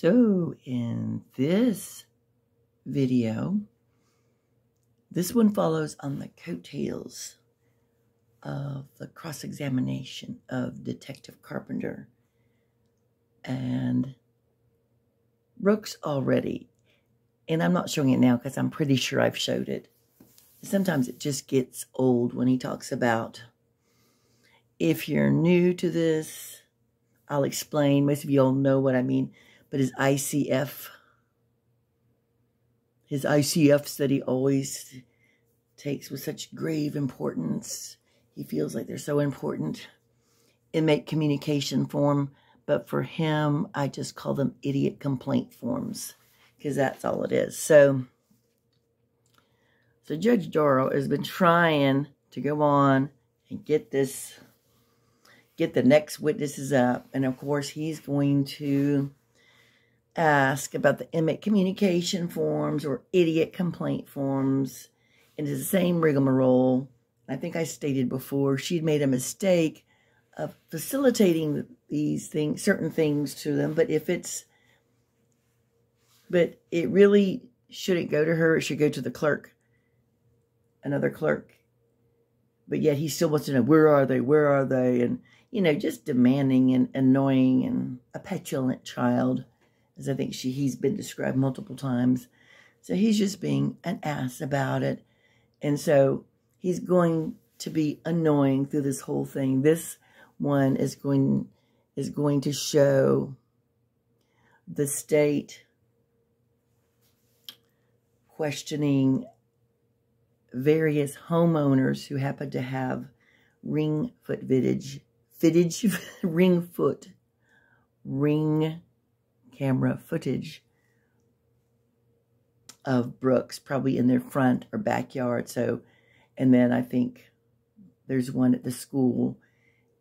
So in this video, this one follows on the coattails of the cross-examination of Detective Carpenter. And Brooks already, and I'm not showing it now because I'm pretty sure I've showed it. Sometimes it just gets old when he talks about, if you're new to this, I'll explain. Most of you all know what I mean. But his ICFs that he always takes with such grave importance. He feels like they're so important. Inmate communication form. But for him, I just call them idiot complaint forms. Because that's all it is. So Judge Darrell has been trying to go on and get the next witnesses up. And of course, he's going to ask about the inmate communication forms or idiot complaint forms. And it's the same rigmarole. I think I stated before, she'd made a mistake of facilitating these things, certain things to them. But it really shouldn't go to her. It should go to the clerk, another clerk. But yet he still wants to know, where are they? Where are they? And, you know, just demanding and annoying and a petulant child, as I think he's been described multiple times. So he's just being an ass about it. And so he's going to be annoying through this whole thing. This one is going to show the state questioning various homeowners who happen to have ring camera footage of Brooks, probably in their front or backyard. So, and then I think there's one at the school.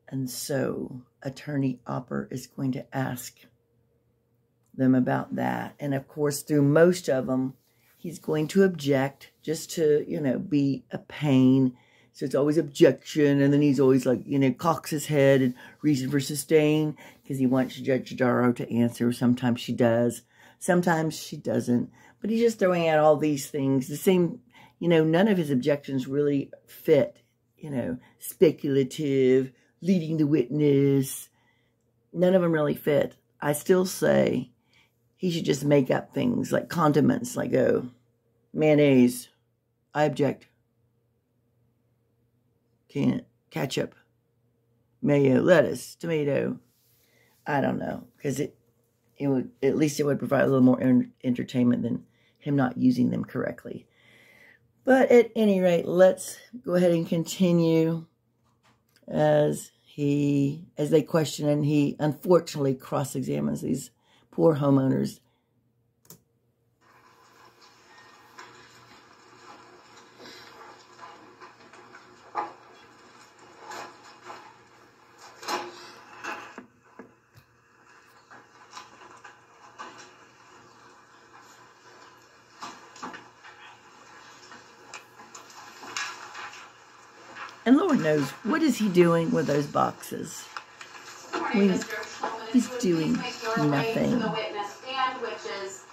And so Attorney Opper is going to ask them about that. And of course, through most of them, he's going to object just to, you know, be a pain. So it's always objection. And then he's always like, you know, cocks his head and reason for sustain because he wants Judge Darrell to answer. Sometimes she does. Sometimes she doesn't. But he's just throwing out all these things. The same, you know, none of his objections really fit, you know, speculative, leading the witness. None of them really fit. I still say he should just make up things like condiments, like, oh, mayonnaise, I object. Can't, ketchup, mayo, lettuce, tomato. I don't know, because it would, at least it would provide a little more entertainment than him not using them correctly. But at any rate, let's go ahead and continue as they question, and he unfortunately cross-examines these poor homeowners. And Lord knows, what is he doing with those boxes? I mean, he's doing nothing. To the witness stand, which is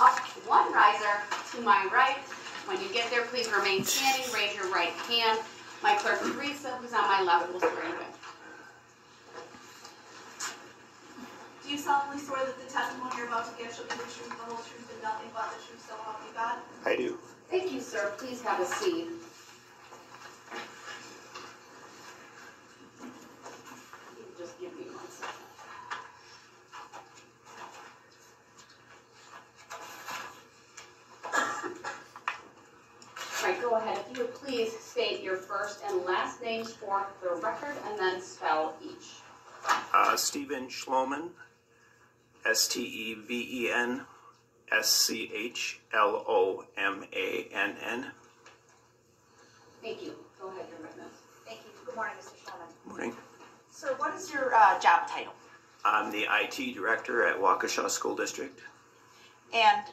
up one riser to my right. When you get there, please remain standing. Raise your right hand. My clerk, Teresa, who's on my left, will swear you in. Do you solemnly swear that the testimony you're about to give shall be the truth, the whole truth, and nothing but the truth, so help you God? I do. Thank you, sir. Please have a seat. Just give me 1 second. All right, go ahead. If you would please state your first and last names for the record and then spell each. Stephen Schlomann, Steven Schlomann. Thank you. Go ahead, your witness. Thank you. Good morning, Mr. Schlomann. Morning. Sir, what is your job title? I'm the IT director at Waukesha School District. And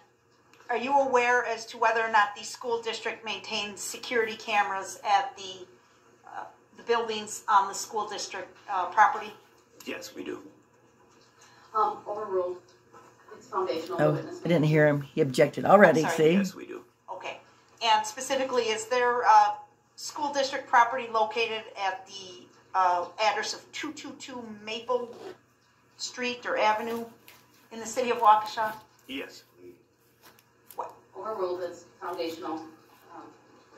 are you aware as to whether or not the school district maintains security cameras at the buildings on the school district property? Yes, we do. Overruled. It's foundational. The Oh, witness I didn't hear him. He objected already, Sorry. see? Yes, we do. Okay. And specifically, is there a school district property located at the address of 222 Maple Street or Avenue in the city of Waukesha? Yes. What? Overruled. It's foundational.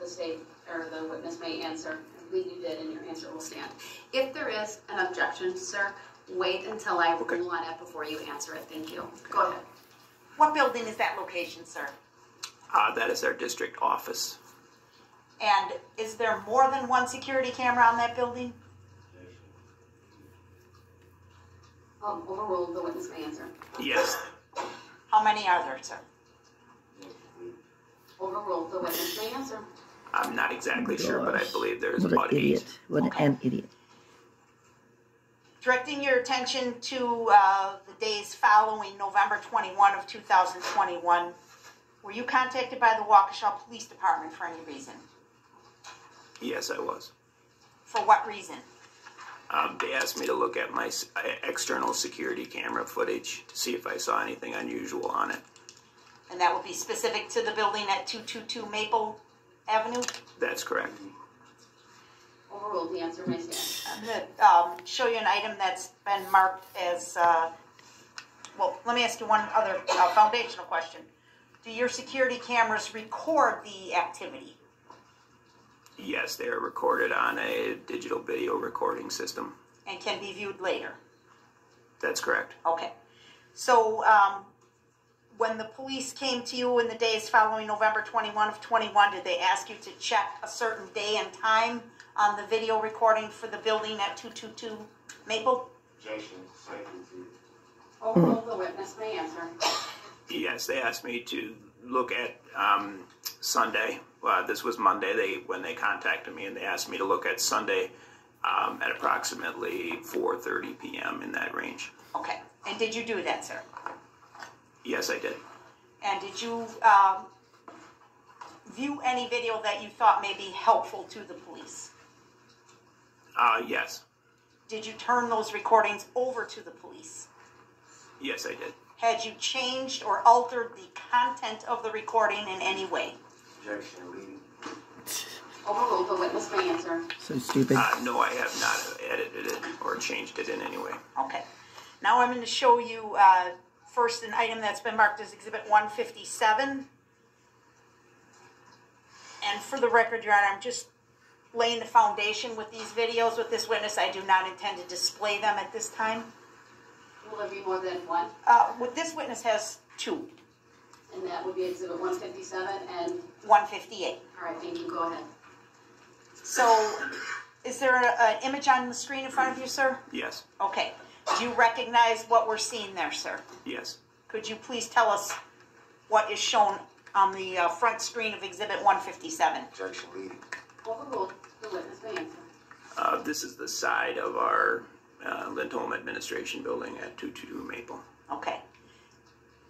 The state or the witness may answer. I believe you did, and your answer will stand. If there is an objection, sir, wait until I rule on it before you answer it. Thank you. Go ahead. What building is that location, sir? That is our district office. And is there more than one security camera on that building? Overruled. The witness may answer. Yes. How many are there, sir? Overruled. The witness may answer. I'm not exactly sure, but I believe there's What about an 8. idiot. What an idiot. Directing your attention to the days following November 21 of 2021, were you contacted by the Waukesha Police Department for any reason? Yes, I was. For what reason? They asked me to look at my external security camera footage to see if I saw anything unusual on it. And that would be specific to the building at 222 Maple Avenue? That's correct. Overruled. The answer may stand. I'm going to show you an item that's been marked as, well, let me ask you one other foundational question. Do your security cameras record the activity? Yes, they are recorded on a digital video recording system. And can be viewed later? That's correct. Okay. So when the police came to you in the days following November 21 of 21, did they ask you to check a certain day and time on the video recording for the building at 222 Maple? Objection. Overruled. The witness may answer. Yes, they asked me to look at Sunday. Well, this was Monday when they contacted me, and they asked me to look at Sunday at approximately 4:30 p.m. in that range. Okay. And did you do that, sir? Yes, I did. And did you view any video that you thought may be helpful to the police? Yes. Did you turn those recordings over to the police? Yes, I did. Had you changed or altered the content of the recording in any way? Objection. Leading. Overruled. The witness may answer. So stupid. No, I have not edited it or changed it in any way. Okay. Now I'm going to show you first an item that's been marked as Exhibit 157. And for the record, Your Honor, I'm just laying the foundation with these videos with this witness. I do not intend to display them at this time. Will there be more than one? With this witness has 2. And that would be Exhibit 157 and... 158. All right, thank you. Go ahead. So, is there an image on the screen in front of you, sir? Yes. Okay. Do you recognize what we're seeing there, sir? Yes. Could you please tell us what is shown on the front screen of Exhibit 157? Objection. Leading. Overruled. The witness may answer. This is the side of our Lindholm Administration Building at 222 Maple. Okay.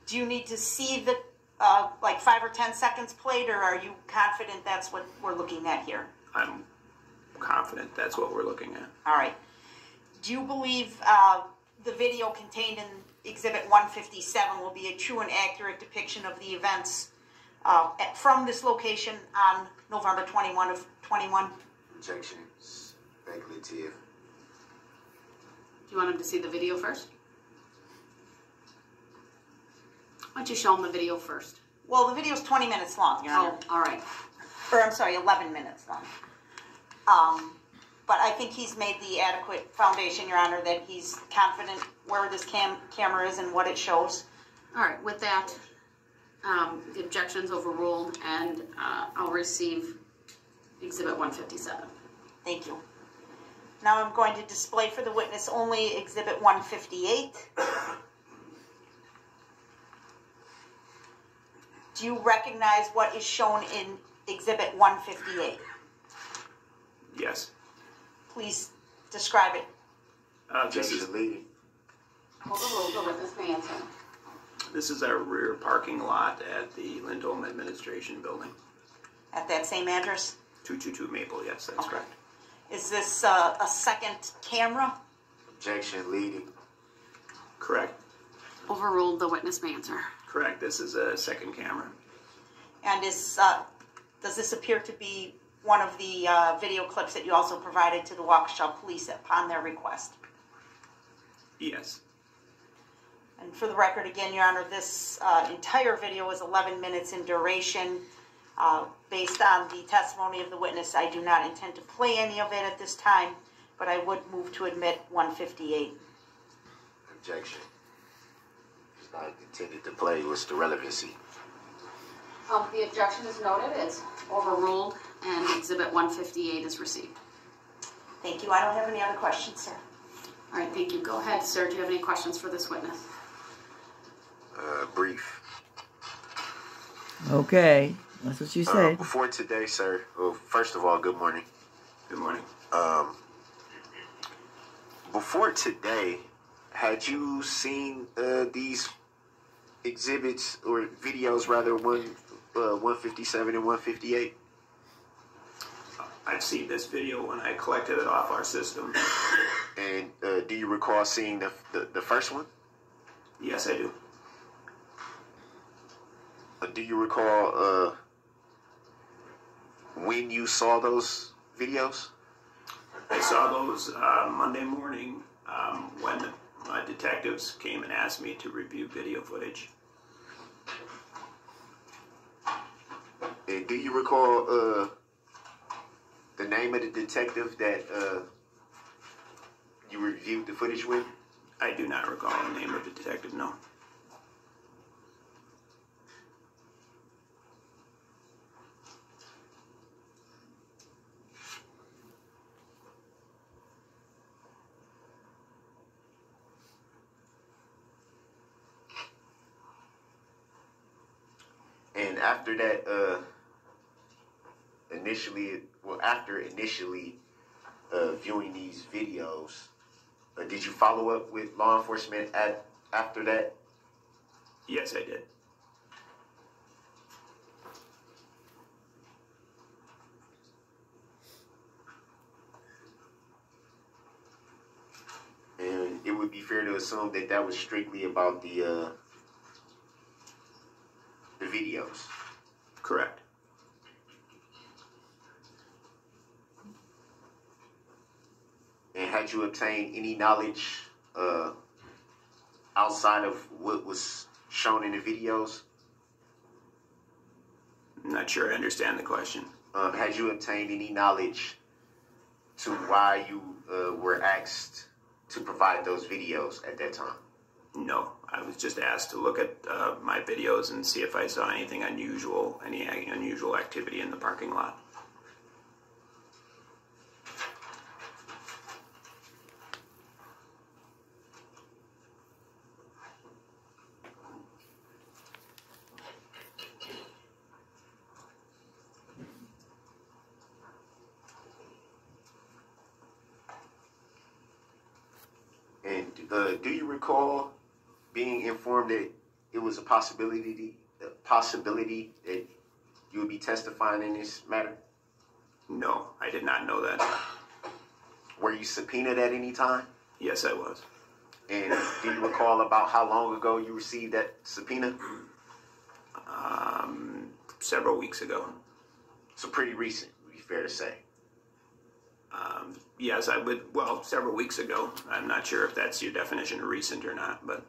Do you need to see the like 5 or 10 seconds played, or are you confident that's what we're looking at here? I'm confident that's what we're looking at. All right. Do you believe the video contained in Exhibit 157 will be a true and accurate depiction of the events from this location on November 21 of 21? Objection. Speculative. Do you want him to see the video first? Why don't you show him the video first? Well, the video is 20 minutes long, Your Honor. Oh, all right. Or, I'm sorry, 11 minutes long. But I think he's made the adequate foundation, Your Honor, that he's confident where this camera is and what it shows. All right. With that, the objection's overruled, and I'll receive Exhibit 157. Thank you. Now I'm going to display for the witness only Exhibit 158. Do you recognize what is shown in Exhibit 158? Yes. Please describe it. This Objection. Leading. Overruled. The witness may answer. This is our rear parking lot at the Lindholm Administration Building. At that same address? 222 Maple, yes, that's Okay. correct. Is this a second camera? Objection. Leading. Correct. Overruled, the witness may answer. Correct. This is a second camera. And does this appear to be one of the video clips that you also provided to the Waukesha police upon their request? Yes. And for the record, again, Your Honor, this entire video is 11 minutes in duration. Based on the testimony of the witness, I do not intend to play any of it at this time, but I would move to admit 158. Objection. It's not intended to play. What's the relevancy? The objection is noted. It's overruled, and Exhibit 158 is received. Thank you. I don't have any other questions, sir. All right, thank you. Go ahead, sir. Do you have any questions for this witness? Brief. Okay, that's what you said. Before today, sir, well, first of all, good morning. Good morning. Before today, had you seen these exhibits or videos, rather, 157 and 158? I've seen this video when I collected it off our system. And do you recall seeing the first one? Yes, I do. Do you recall when you saw those videos? I saw those Monday morning when the detectives came and asked me to review video footage. And do you recall the name of the detective that you reviewed the footage with? I do not recall the name of the detective, no. And after that, after initially viewing these videos, did you follow up with law enforcement after that? Yes, I did. And it would be fair to assume that that was strictly about the videos. Correct. And had you obtained any knowledge outside of what was shown in the videos? I'm not sure I understand the question. Had you obtained any knowledge to why you were asked to provide those videos at that time? No, I was just asked to look at my videos and see if I saw anything unusual, any unusual activity in the parking lot. And do you recall being informed that it was a possibility that you would be testifying in this matter? No, I did not know that. Were you subpoenaed at any time? Yes, I was. And do you recall about how long ago you received that subpoena? Several weeks ago. So pretty recent, would be fair to say. Yes, I would. Well, several weeks ago. I'm not sure if that's your definition of recent or not, but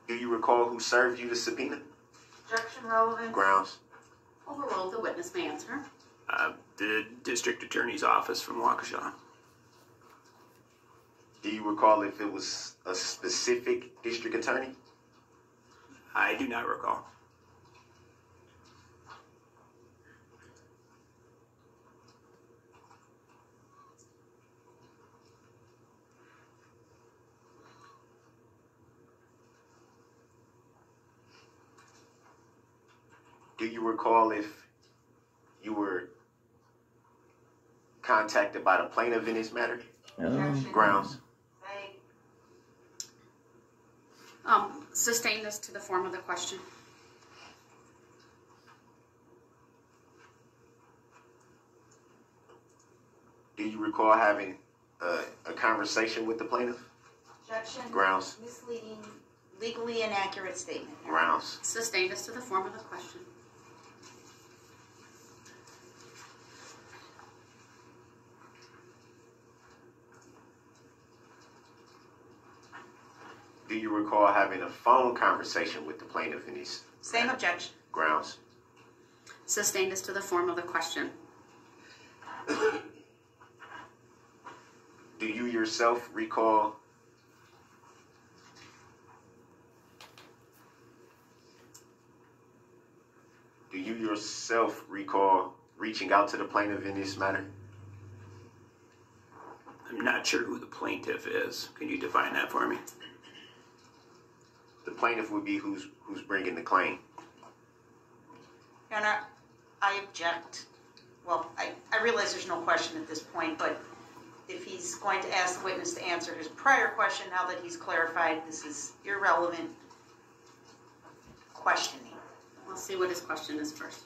Do you recall who served you the subpoena? Objection relevant. Grounds. Overruled, the witness may answer. the district attorney's office from Waukesha. Do you recall if it was a specific district attorney? I do not recall. Do you recall if you were contacted by the plaintiff in this matter? Grounds. Sustain this to the form of the question. you recall having a conversation with the plaintiff? Objection. Grounds. Misleading, legally inaccurate statement. Grounds. Sustained as to the form of the question. Do you recall having a phone conversation with the plaintiff in these? Same objection. Grounds. Sustained as to the form of the question. Do you yourself recall reaching out to the plaintiff in this matter? I'm not sure who the plaintiff is. Can you define that for me? The plaintiff would be who's bringing the claim. Your Honor, I object. Well, I realize there's no question at this point, but if he's going to ask the witness to answer his prior question, now that he's clarified this is irrelevant questioning. We'll see what his question is first.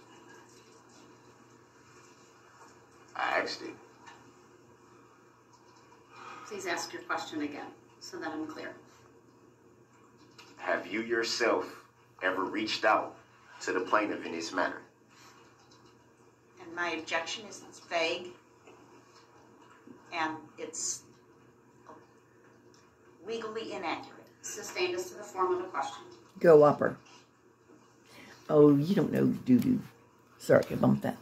I asked it. Please ask your question again so that I'm clear. Have you yourself ever reached out to the plaintiff in this matter? And my objection is it's vague and it's legally inaccurate. Sustained as to the form of the question. Go upper. Oh, you don't know doo-doo. Sorry, I bumped that.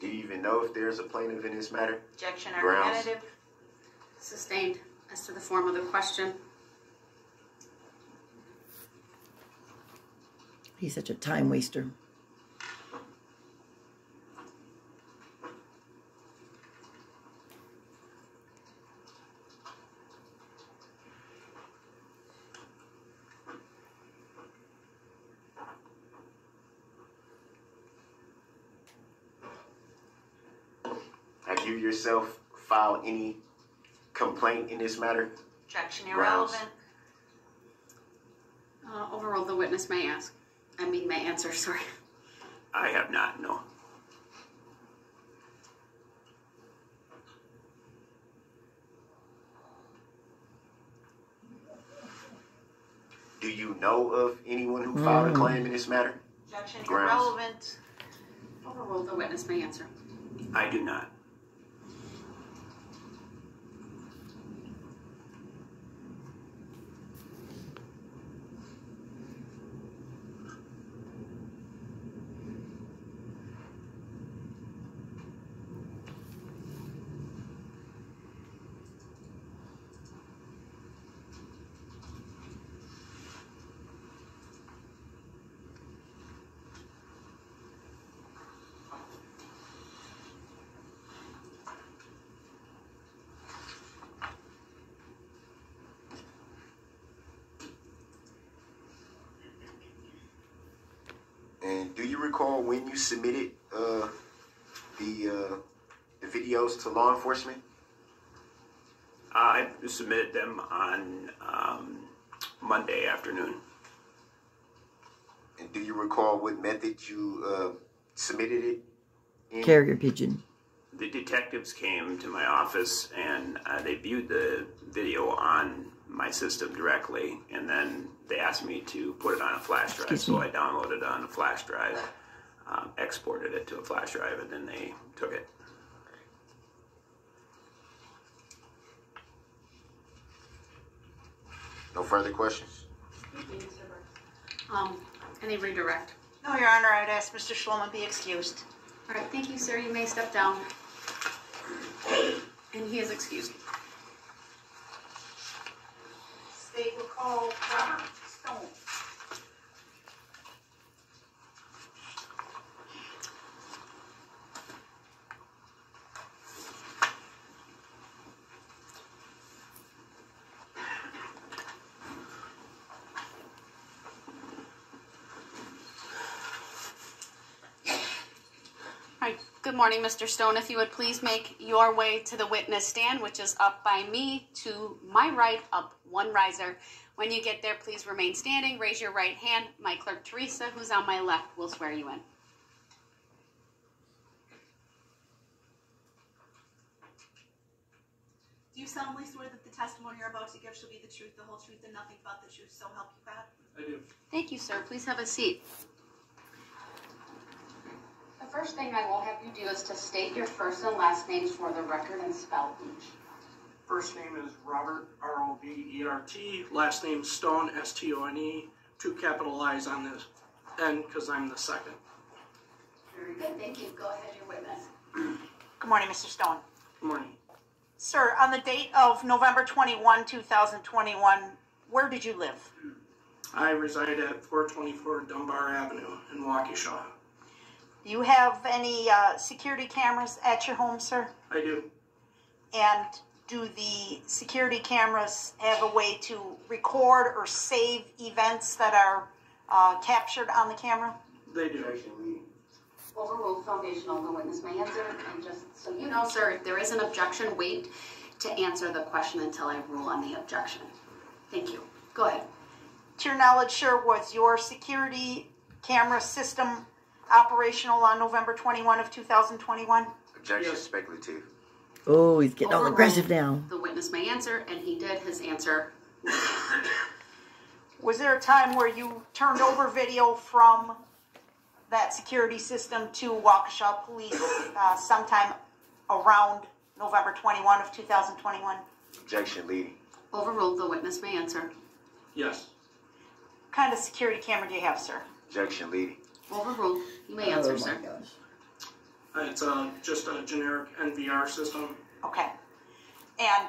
Do you even know if there's a plaintiff in this matter? Objection Grounds. argumentative. Sustained as to the form of the question. He's such a time waster. Have you yourself filed any complaint in this matter? Objection Grounds. irrelevant. Overruled, the witness may answer, sorry. I have not, no. Do you know of anyone who filed a claim in this matter? Objection Grounds. irrelevant. Overruled, the witness may answer. I do not. And do you recall when you submitted the videos to law enforcement? I submitted them on Monday afternoon. And do you recall what method you submitted it in? Carrier pigeon. The detectives came to my office and they viewed the video on my system directly, and then they asked me to put it on a flash drive. So I downloaded it on a flash drive, exported it to a flash drive, and then they took it. No further questions? Any redirect? No, Your Honor, I'd ask Mr. Schlomann be excused. All right, thank you, sir. You may step down. And he is excused. State will call Robert Stone. Good morning, Mr. Stone. If you would please make your way to the witness stand, which is up by me to my right, up one riser. When you get there, please remain standing. Raise your right hand. My clerk, Teresa, who's on my left, will swear you in. Do you solemnly swear that the testimony you're about to give shall be the truth, the whole truth, and nothing but the truth, so help you God? I do. Thank you, sir. Please have a seat. The first thing I will have you do is to state your first and last names for the record and spell each. First name is Robert, R-O-B-E-R-T. Last name Stone, S-T-O-N-E. 2 capital I's on this N because I'm the second. Very good. Thank you. Go ahead, your witness. Good morning, Mr. Stone. Good morning. Sir, on the date of November 21, 2021, where did you live? I reside at 424 Dunbar Avenue in Waukesha. Do you have any security cameras at your home, sir? I do. And do the security cameras have a way to record or save events that are captured on the camera? They do. Overruled foundational, the witness may answer. And just so you know, sir, if there is an objection, wait to answer the question until I rule on the objection. Thank you. Go ahead. To your knowledge, sir, was your security camera system operational on November 21 of 2021? Objection Yes. speculative. Oh, he's getting all Overruled. aggressive now. The witness may answer, and he did his answer. Was there a time where you turned over video from that security system to Waukesha Police sometime around November 21 of 2021? Objection leading. Overruled. The witness may answer. Yes. What kind of security camera do you have, sir? Objection leading. Overruled. You may answer, sir. Gosh. It's just a generic NVR system. Okay. And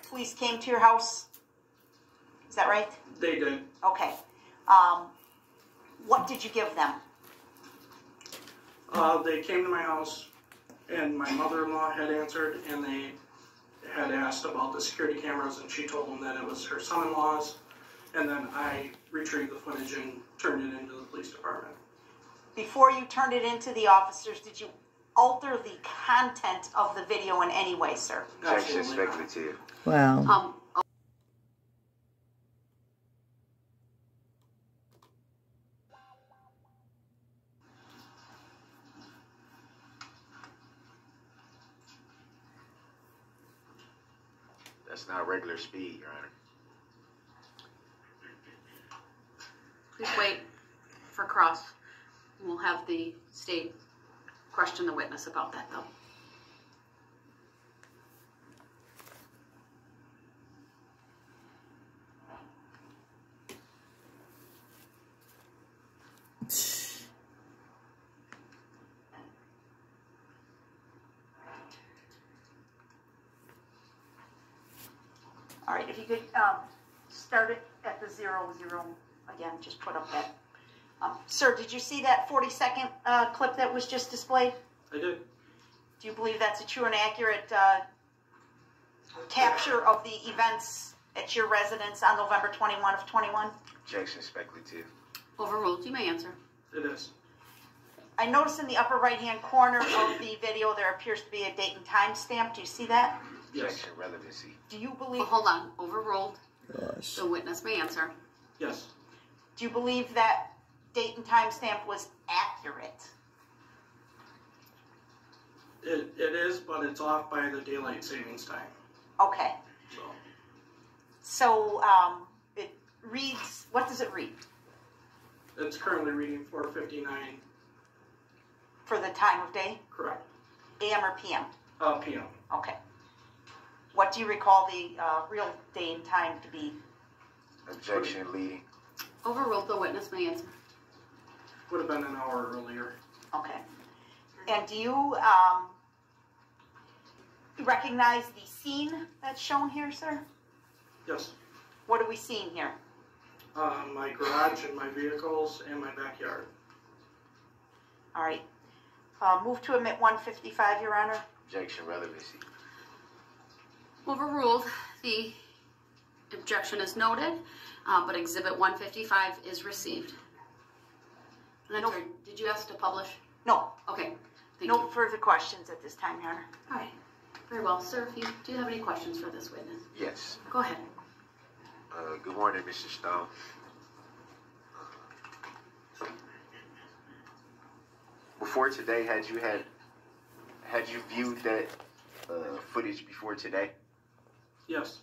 police came to your house? Is that right? They did. Okay. What did you give them? They came to my house, and my mother-in-law had answered, and they had asked about the security cameras, and she told them that it was her son-in-law's, and then I retrieved the footage and turned it into the police department. Before you turned it into the officers, did you alter the content of the video in any way, sir? Objection Absolutely not. speculative. Wow. That's not regular speed, Your Honor. Please wait for cross. We'll have the state question the witness about that, though. All right, if you could start it at the 00 again, just put up that. Sir, did you see that 40-second clip that was just displayed? I did. Do you believe that's a true and accurate capture of the events at your residence on November 21 of 21? Objection speculative. Overruled. You may answer. It is. I noticed in the upper right-hand corner of the video there appears to be a date and time stamp. Do you see that? Yes. Objection relevancy. Do you Well, believe? hold on. Overruled. Gosh. The witness may answer. Yes. Do you believe that date and time stamp was accurate? It is, but it's off by the daylight savings time. Okay. So So it reads. What does it read it's currently reading 4:59. for the time of day? Correct. AM or PM? PM. Okay. What do you recall the real day and time to be? Objection leading. Overruled. The witness may answer. Would have been an hour earlier. Okay. And do you recognize the scene that's shown here, sir? Yes. What are we seeing here? My garage and my vehicles and my backyard. All right. Move to admit 155, Your Honor. Objection relevancy. Overruled. The objection is noted, but Exhibit 155 is received. Leonard, did you ask to publish? No. Okay. Thank No you. further questions at this time, Your Honor. All right. Very well. Sir, if you do have any questions for this witness, Yes. go ahead. Good morning, Mr. Stone. Before today, had you viewed that footage before today? Yes.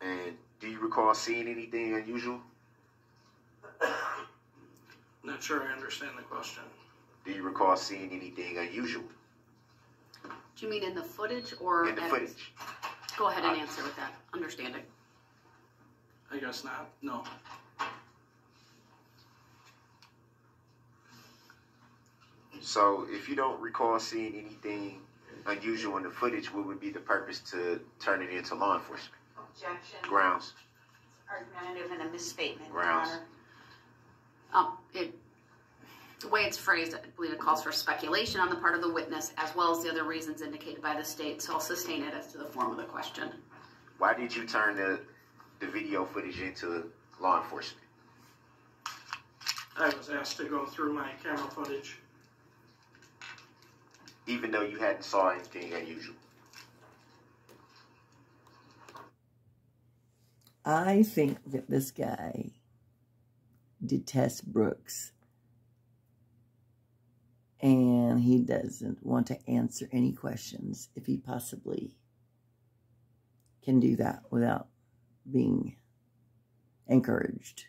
And do you recall seeing anything unusual? Not sure I understand the question. Do you recall seeing anything unusual Do you mean in the footage or in the footage? Go ahead and answer with that understanding. I guess not. No. So, if you don't recall seeing anything unusual in the footage, what would be the purpose to turn it into law enforcement? Objection. Grounds. Argumentative and a misstatement, Your Grounds. Honor. The way it's phrased, I believe it calls for speculation on the part of the witness, as well as the other reasons indicated by the state. So I'll sustain it as to the form of the question. Why did you turn the video footage into law enforcement? I was asked to go through my camera footage. Even though you hadn't saw anything unusual? I think that this guy detests Brooks. And he doesn't want to answer any questions if he possibly can do that without being encouraged.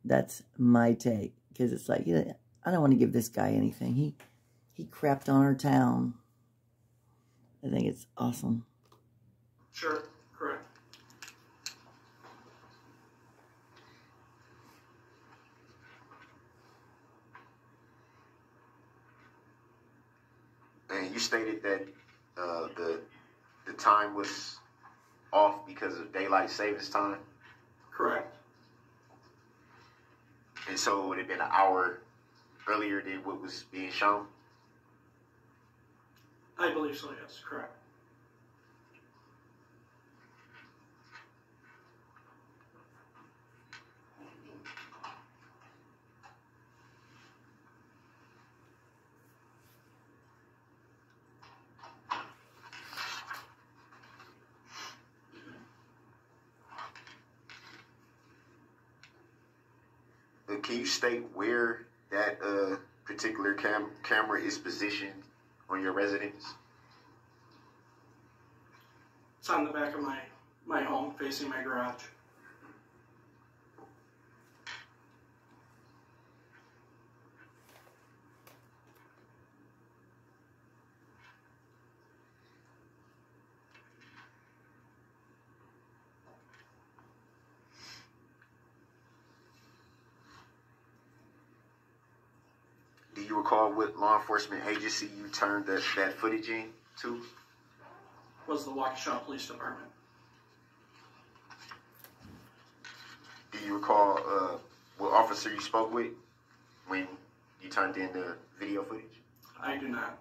That's my take. Because it's like, I don't want to give this guy anything. He crapped on our town. I think it's awesome. Sure, correct. And you stated that the time was off because of daylight savings time? Correct. And so it would have been an hour earlier than what was being shown? I believe so, yes, correct. Can you state where that particular camera is positioned on your residence? It's on the back of my home, facing my garage. Do you recall what law enforcement agency you turned that footage in to? Was the Waukesha Police Department. Do you recall what officer you spoke with when you turned in the video footage? I do not.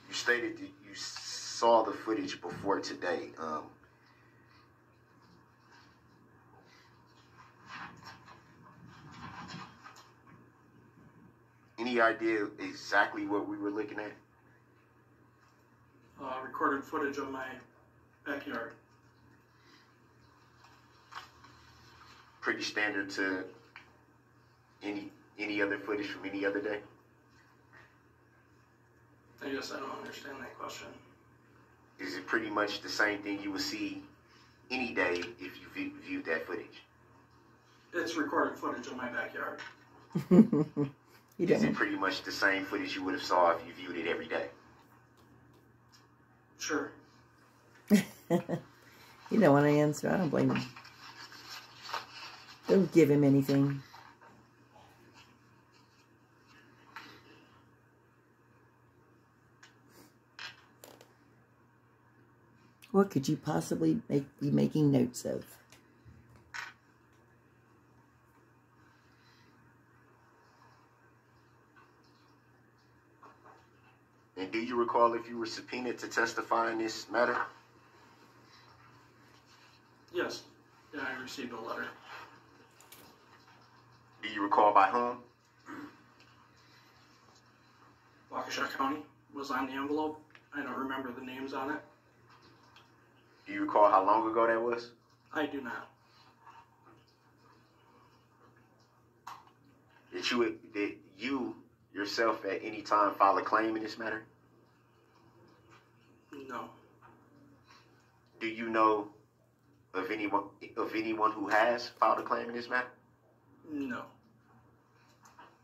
You stated that you saw the footage before today. Any idea exactly what we were looking at? Recorded footage of my backyard. Pretty standard to any other footage from any other day? I guess I don't understand that question. Is it pretty much the same thing you would see any day if you viewed that footage? It's recorded footage of my backyard. Is it pretty much the same footage you would have saw if you viewed it every day? Sure. You don't want to answer. I don't blame him. Don't give him anything. What could you possibly be making notes of? And do you recall recall if you were subpoenaed to testify in this matter? Yes. Yeah, I received a letter. Do you recall by whom? Waukesha County was on the envelope. I don't remember the names on it. Do you recall how long ago that was? I do not. Did you yourself at any time file a claim in this matter? No. Do you know of anyone who has filed a claim in this matter? No.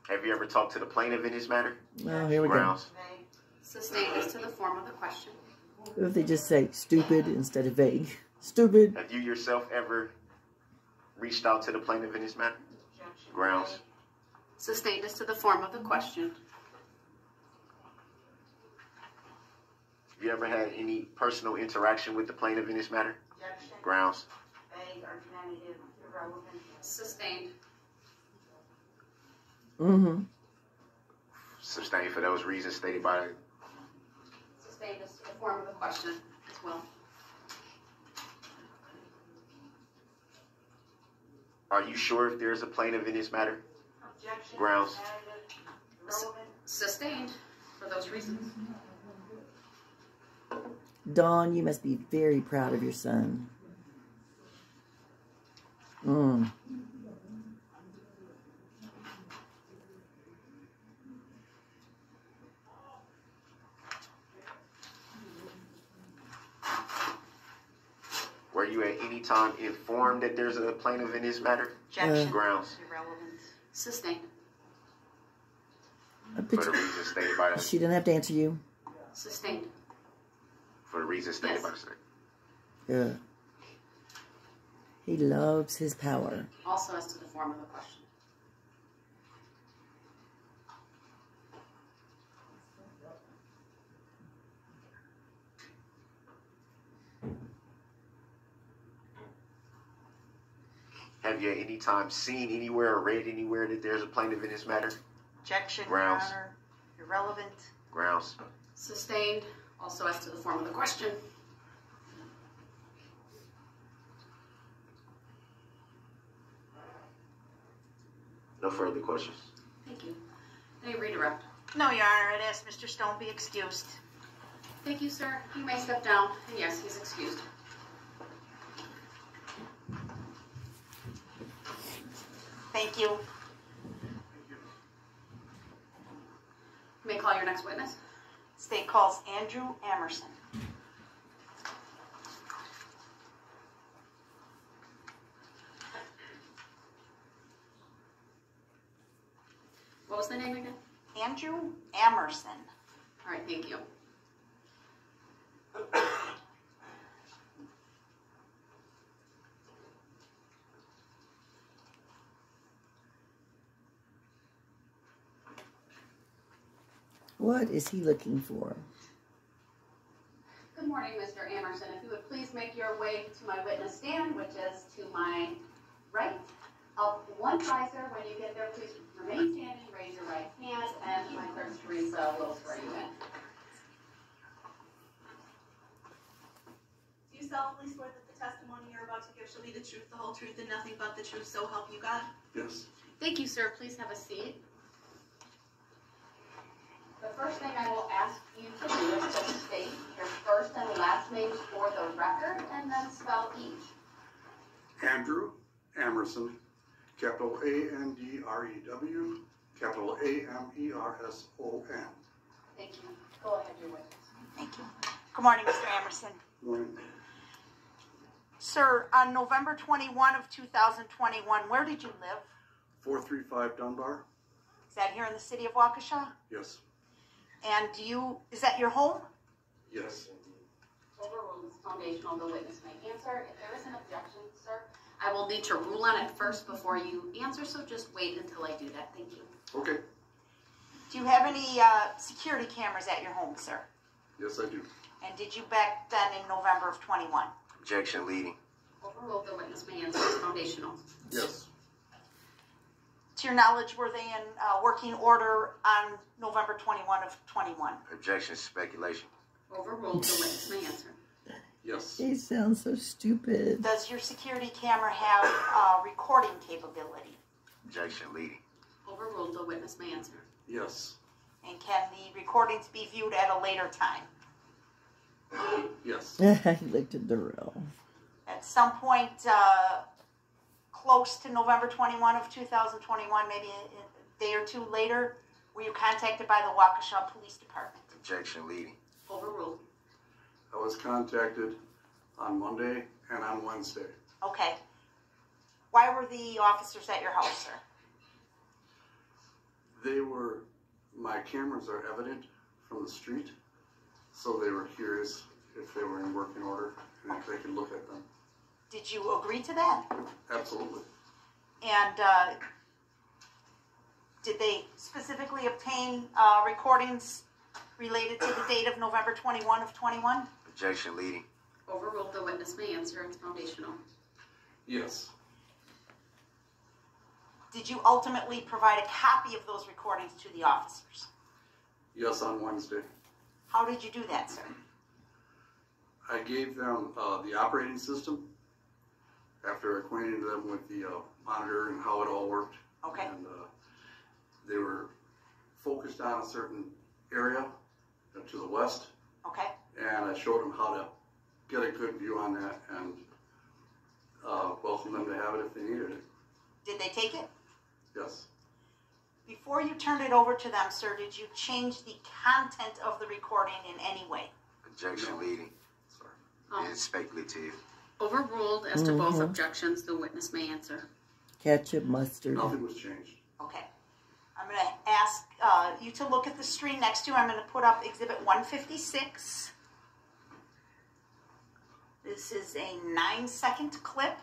Have you ever talked to the plaintiff in this matter? Oh, here we Grounds. Sustained as to the form of the question. go. What if they just say stupid instead of vague? Stupid. Have you yourself ever reached out to the plaintiff in this matter? Grounds. Sustained as to the form of the question. Have you ever had any personal interaction with the plaintiff in this matter? Grounds. Sustained. Mm-hmm. Sustained for those reasons stated by. Sustained as to the form of the question as well. Are you sure if there's a plaintiff in this matter? Grounds. Sustained for those reasons. Dawn, you must be very proud of your son. Were you at any time informed that there's a plaintiff in this matter? Objection. Grounds. Irrelevant. Sustained. For the reasons stated by the. She didn't have to answer you. Sustained. For the reasons stated Yes. by the state. Yeah. He loves his power. Also as to the form of the question. Have you at any time seen anywhere or read anywhere that there's a plaintiff in this matter? Objection, Grounds. Your Honor. Irrelevant. Grounds. Sustained. Also as to the form of the question. No further questions. Thank you. Any redirect? No, Your Honor. I'd ask Mr. Stone be excused. Thank you, sir. You may step down. And yes, he's excused. Thank you. You may call your next witness. State calls Andrew Amerson. What was the name again? Andrew Amerson. All right, thank you. What is he looking for? Good morning, Mr. Amerson. If you would please make your way to my witness stand, which is to my right. Up one riser. When you get there, please remain standing, raise your right hand, and my clerk Teresa will swear you in. Do you solemnly swear that the testimony you're about to give shall be the truth, the whole truth, and nothing but the truth, so help you God? Yes. Thank you, sir. Please have a seat. The first thing I will ask you to do is to state your first and last names for the record, and then spell each. Andrew Amerson, capital A-N-D-R-E-W, capital A-M-E-R-S-O-N. Thank you. Go ahead, your witness. Thank you. Good morning, Mr. Amerson. Morning. Sir, on November 21 of 2021, where did you live? 435 Dunbar? Is that here in the city of Waukesha? Yes. And is that your home? Yes. Overruled is foundational. The witness may answer. If there is an objection, sir, I will need to rule on it first before you answer, so just wait until I do that. Thank you. Okay. Do you have any security cameras at your home, sir? Yes, I do. And did you back then in November of 21? Objection leading. Overruled. The witness may answer. It's foundational. Yes. To your knowledge, were they in working order on November 21 of 21? Objection, speculation. Overruled. The witness may answer. Yes. He sounds so stupid. Does your security camera have recording capability? Objection, leading. Overruled. The witness may answer. Yes. And can the recordings be viewed at a later time? Yes. He looked at Darrell. At some point close to November 21 of 2021, maybe a day or two later, were you contacted by the Waukesha Police Department? Objection, leading. Overruled. I was contacted on Monday and on Wednesday. Okay. Why were the officers at your house, sir? My cameras are evident from the street, so they were curious if they were in working order and if they could look at them. Did you agree to that? Absolutely. And did they specifically obtain recordings related to the date of November 21 of 21? Objection, leading. Overruled. The witness may answer. It's foundational. Yes. Did you ultimately provide a copy of those recordings to the officers? Yes, on Wednesday. How did you do that, sir? I gave them the operating system after acquainting them with the monitor and how it all worked. Okay. And they were focused on a certain area to the west. Okay. And I showed them how to get a good view on that and welcome them to have it if they needed it. Did they take it? Yes. Before you turned it over to them, sir, did you change the content of the recording in any way? Objection, leading. Sorry. It's speculative. Overruled. As to both objections, the witness may answer. Ketchup, mustard. Nothing was changed. Okay. I'm going to ask you to look at the screen next to you. I'm going to put up Exhibit 156. This is a 9-second clip.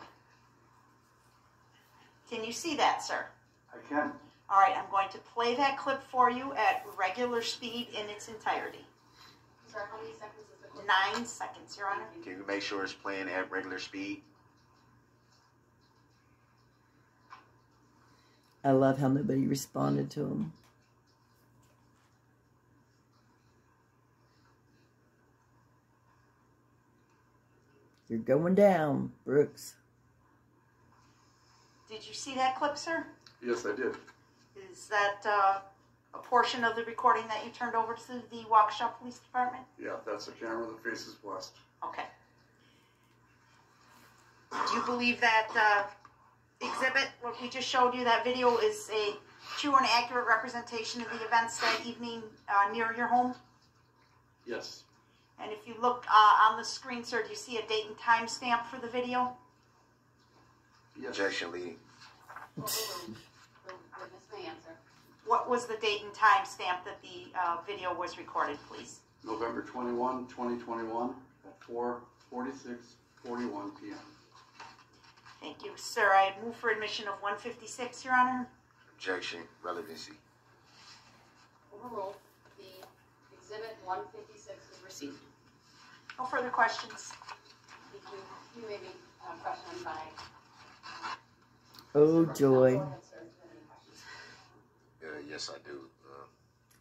Can you see that, sir? I can. All right, I'm going to play that clip for you at regular speed in its entirety. Sir, how many seconds is the clip? 9 seconds, Your Honor. Can you make sure it's playing at regular speed? I love how nobody responded to him. You're going down, Brooks. Did you see that clip, sir? Yes, I did. Is that a portion of the recording that you turned over to the Waukesha Police Department? Yeah, that's a camera that faces west. Okay. Do you believe that exhibit, what we just showed you, that video is a true and accurate representation of the events that evening near your home? Yes. And if you look on the screen, sir, do you see a date and time stamp for the video? Yes. Objection, leading. Overruled. The witness may answer. What was the date and time stamp that the video was recorded, please? November 21, 2021 at 4:46:41 p.m. Thank you, sir. I move for admission of 156, Your Honor. Objection, relevancy. Overruled. The exhibit 156 is received. No further questions. Thank you. You may be questioned by. Oh, joy. Go ahead, sir. Do you have any questions? Yes, I do.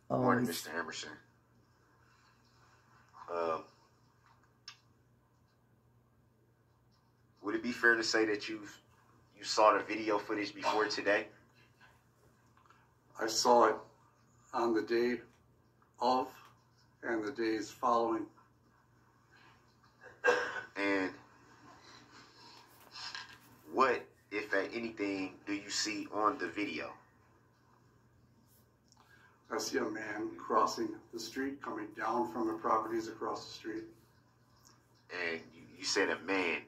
Oh, Morning, Mr. Amerson. Would it be fair to say that you saw the video footage before today? I saw it on the day of and the days following. And what, if at anything, do you see on the video? I see a man crossing the street, coming down from the properties across the street. And you said a man.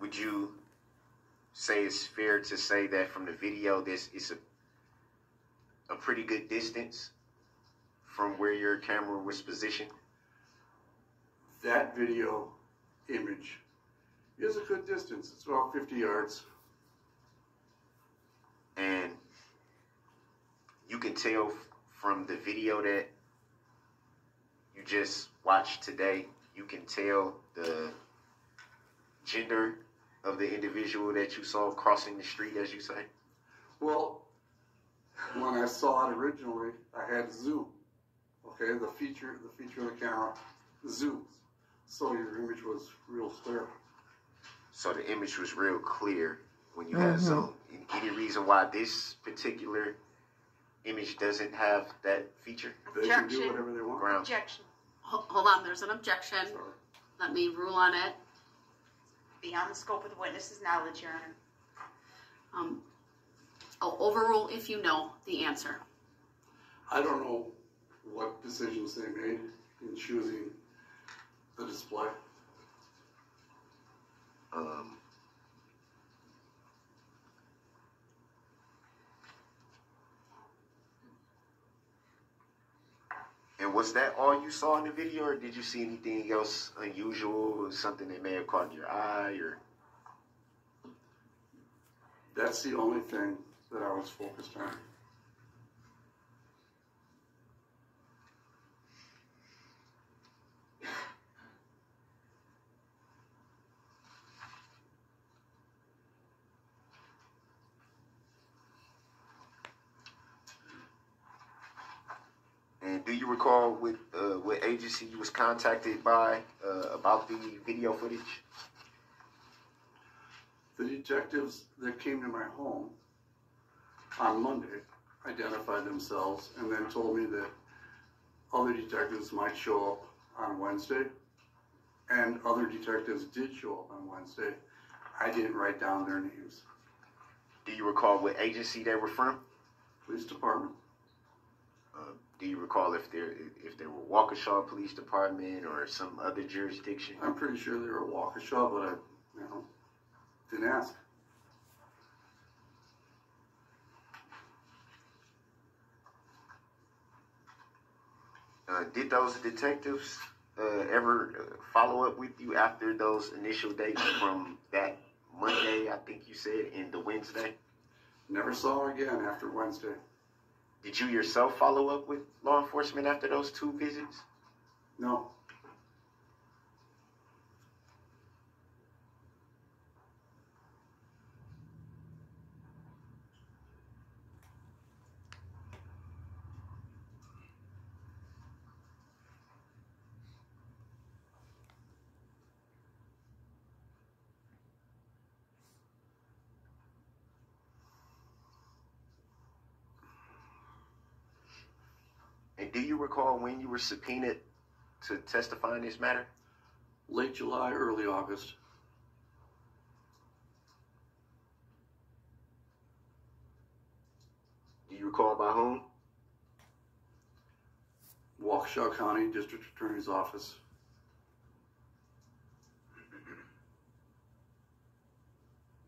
Would you say it's fair to say that from the video, this is a pretty good distance from where your camera was positioned? That video image is a good distance. It's about 50 yards. And you can tell from the video that you just watched today, you can tell the gender of the individual that you saw crossing the street, as you say? Well, when I saw it originally, I had zoom. Okay, the feature of the camera zooms, so your image was real clear. So the image was real clear when you had zoom. Any reason why this particular image doesn't have that feature? They can do whatever they want. Grounds. Objection. Hold on, there's an objection. Sorry. Let me rule on it. Beyond the scope of the witness's knowledge, Your Honor. I'll overrule if you know the answer. I don't know what decisions they made in choosing the display. And was that all you saw in the video, or did you see anything else unusual, or something that may have caught your eye, or? That's the only thing that I was focused on. And do you recall what agency you was contacted by about the video footage? The detectives that came to my home on Monday identified themselves and then told me that other detectives might show up on Wednesday, and other detectives did show up on Wednesday. I didn't write down their names. Do you recall what agency they were from? Police department. Do you recall if they were Waukesha Police Department or some other jurisdiction? I'm pretty sure they were Waukesha, but I, didn't ask. Did those detectives ever follow up with you after those initial dates from that Monday, I think you said, and the Wednesday? Never saw her again after Wednesday. Did you yourself follow up with law enforcement after those 2 visits? No. And do you recall when you were subpoenaed to testify in this matter? Late July, early August. Do you recall by whom? Waukesha County District Attorney's Office.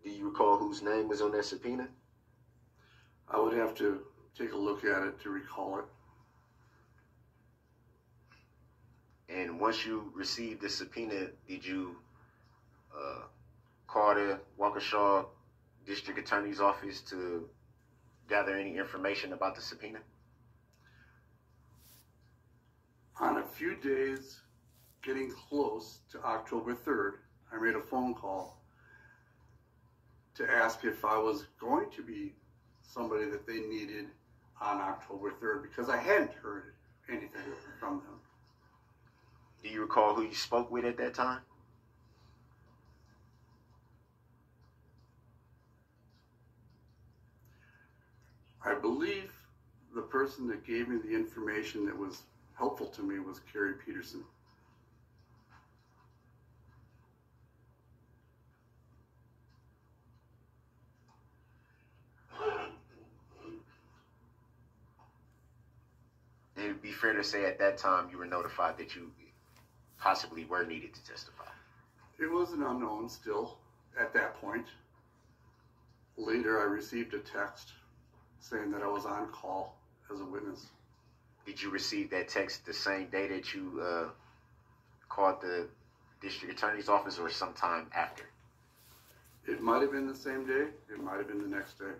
Do you recall whose name was on that subpoena? I would have to take a look at it to recall it. And once you received the subpoena, did you call the Waukesha District Attorney's Office to gather any information about the subpoena? On a few days, getting close to October 3rd, I made a phone call to ask if I was going to be somebody that they needed on October 3rd, because I hadn't heard anything from them. Do you recall who you spoke with at that time? I believe the person that gave me the information that was helpful to me was Carrie Peterson. It would be fair to say at that time you were notified that you possibly were needed to testify. It was an unknown still at that point. Later, I received a text saying that I was on call as a witness. Did you receive that text the same day that you called the district attorney's office, or sometime after? It might have been the same day. It might have been the next day.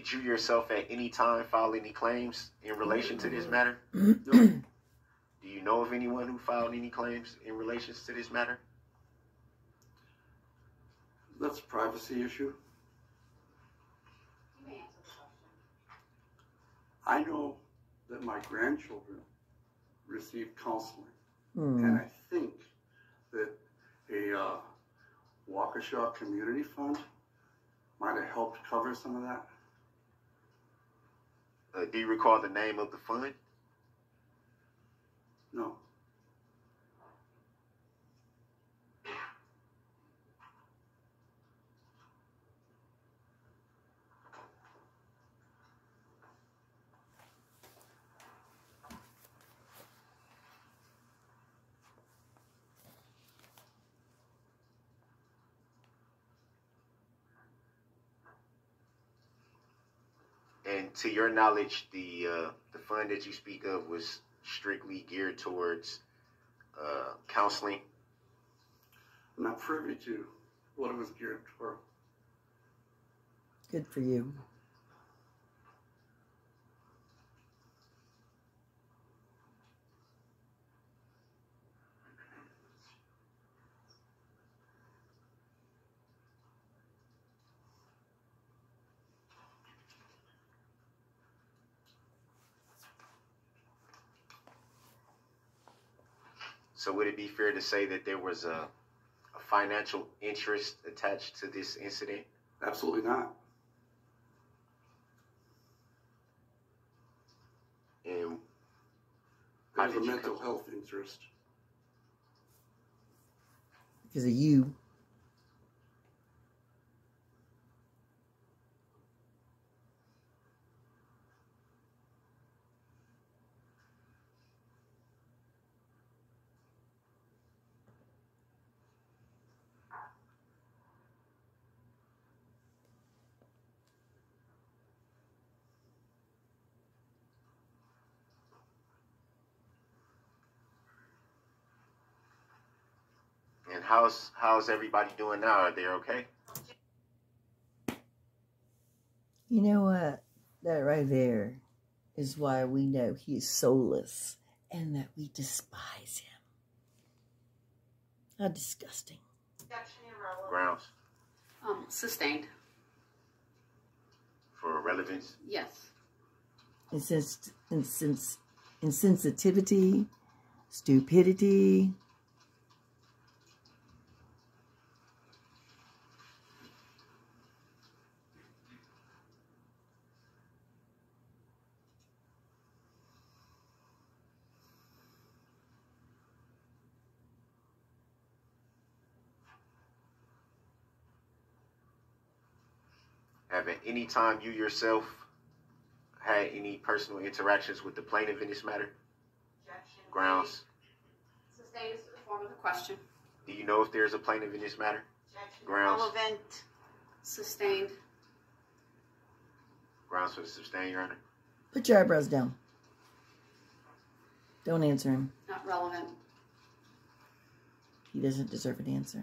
Did you yourself at any time file any claims in relation to this matter? No. Do you know of anyone who filed any claims in relation to this matter? That's a privacy issue. You may answer the question. I know that my grandchildren receive counseling, and I think that a Waukesha community fund might have helped cover some of that. Do you recall the name of the fund? No. And to your knowledge, the fund that you speak of was strictly geared towards counseling? I'm not privy to what it was geared toward. Good for you. So would it be fair to say that there was a financial interest attached to this incident? Absolutely not. And how There's a did you mental come- health interest. Because of you. And how's everybody doing now? Are they okay? You know what? That right there is why we know he is soulless and that we despise him. How disgusting. Grounds Sustained. for relevance? Yes. Insensitivity, stupidity. Have at any time you yourself had any personal interactions with the plaintiff in this matter? Grounds. Sustained is the form of the question. Do you know if there's a plaintiff in this matter? Grounds. Relevant. Sustained. Grounds for the sustain, Your Honor. Put your eyebrows down. Don't answer him. Not relevant. He doesn't deserve an answer.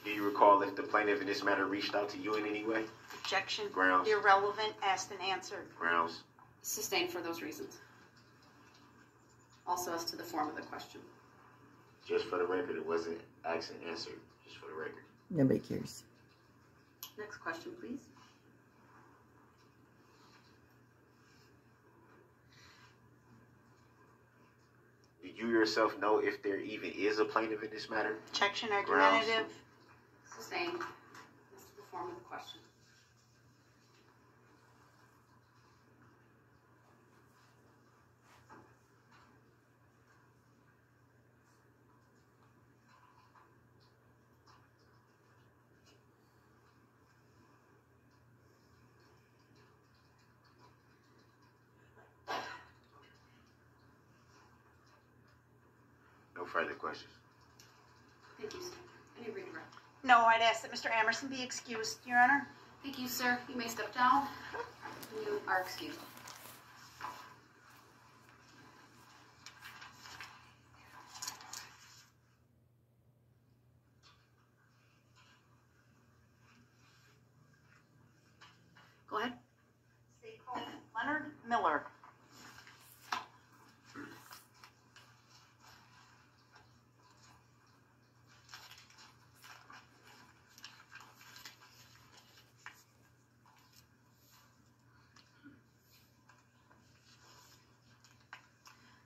Do you recall if the plaintiff in this matter reached out to you in any way? Objection. Grounds. Irrelevant. Asked and answered. Grounds. Sustained for those reasons. Also as to the form of the question. Just for the record, it wasn't asked and answered. Just for the record. Nobody cares. Next question, please. Do you yourself know if there even is a plaintiff in this matter? Objection. Grounds. Argumentative. Sustained. This is the form of the question. No further questions. Thank you, sir. Any redirect? No, I'd ask that Mr. Amerson be excused, Your Honor. Thank you, sir. You may step down. You are excused. Miller.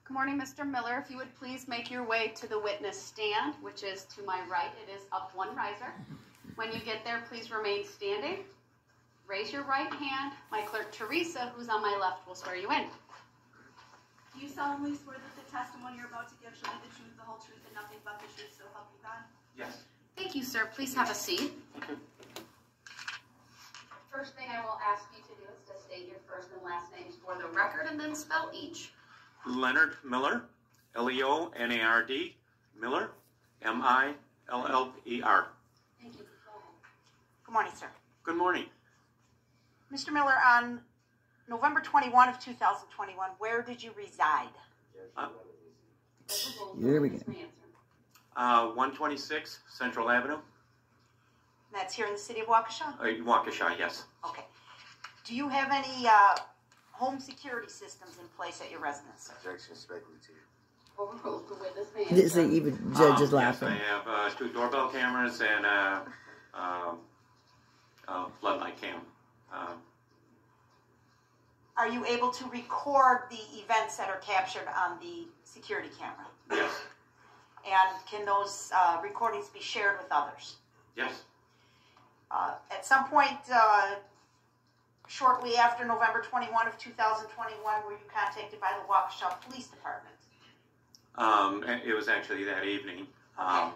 Good morning, Mr. Miller. If you would please make your way to the witness stand, which is to my right. It is up one riser. When you get there, please remain standing. Raise your right hand. My clerk, Teresa, who's on my left, will swear you in. Do you solemnly swear that the testimony you're about to give shall be the truth, the whole truth, and nothing but the truth, so help you God? Yes. Thank you, sir. Please have a seat. First thing I will ask you to do is to state your first and last names for the record and then spell each. Leonard Miller, Leonard, Miller, Miller. Thank you. Go ahead. Good morning, sir. Good morning. Mr. Miller, on November 21 of 2021, where did you reside? Here we go. 126 Central Avenue, That's here in the city of Waukesha? Waukesha, yes. Okay. Do you have any home security systems in place at your residence, sir? Objection speculative. Overruled. The witness may Didn't answer. say even judge is Yes, laughing. I have 2 doorbell cameras and a floodlight cam. Are you able to record the events that are captured on the security camera? Yes, And can those recordings be shared with others? yes. At some point, shortly after November 21 of 2021, were you contacted by the Waukesha Police Department? It was actually that evening. Okay.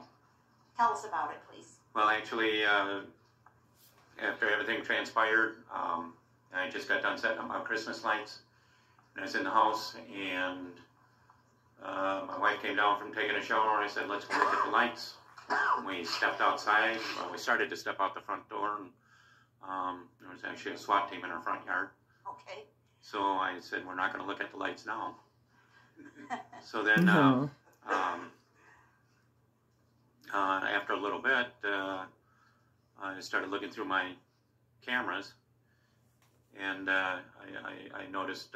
Tell us about it, please. Well, actually, after everything transpired, I just got done setting up my Christmas lights. And I was in the house, and my wife came down from taking a shower, and I said, let's go look at the lights. We stepped outside. Well, we started to step out the front door, and there was actually a SWAT team in our front yard. Okay. So I said, we're not going to look at the lights now. So then, No. after a little bit, I started looking through my cameras, and I noticed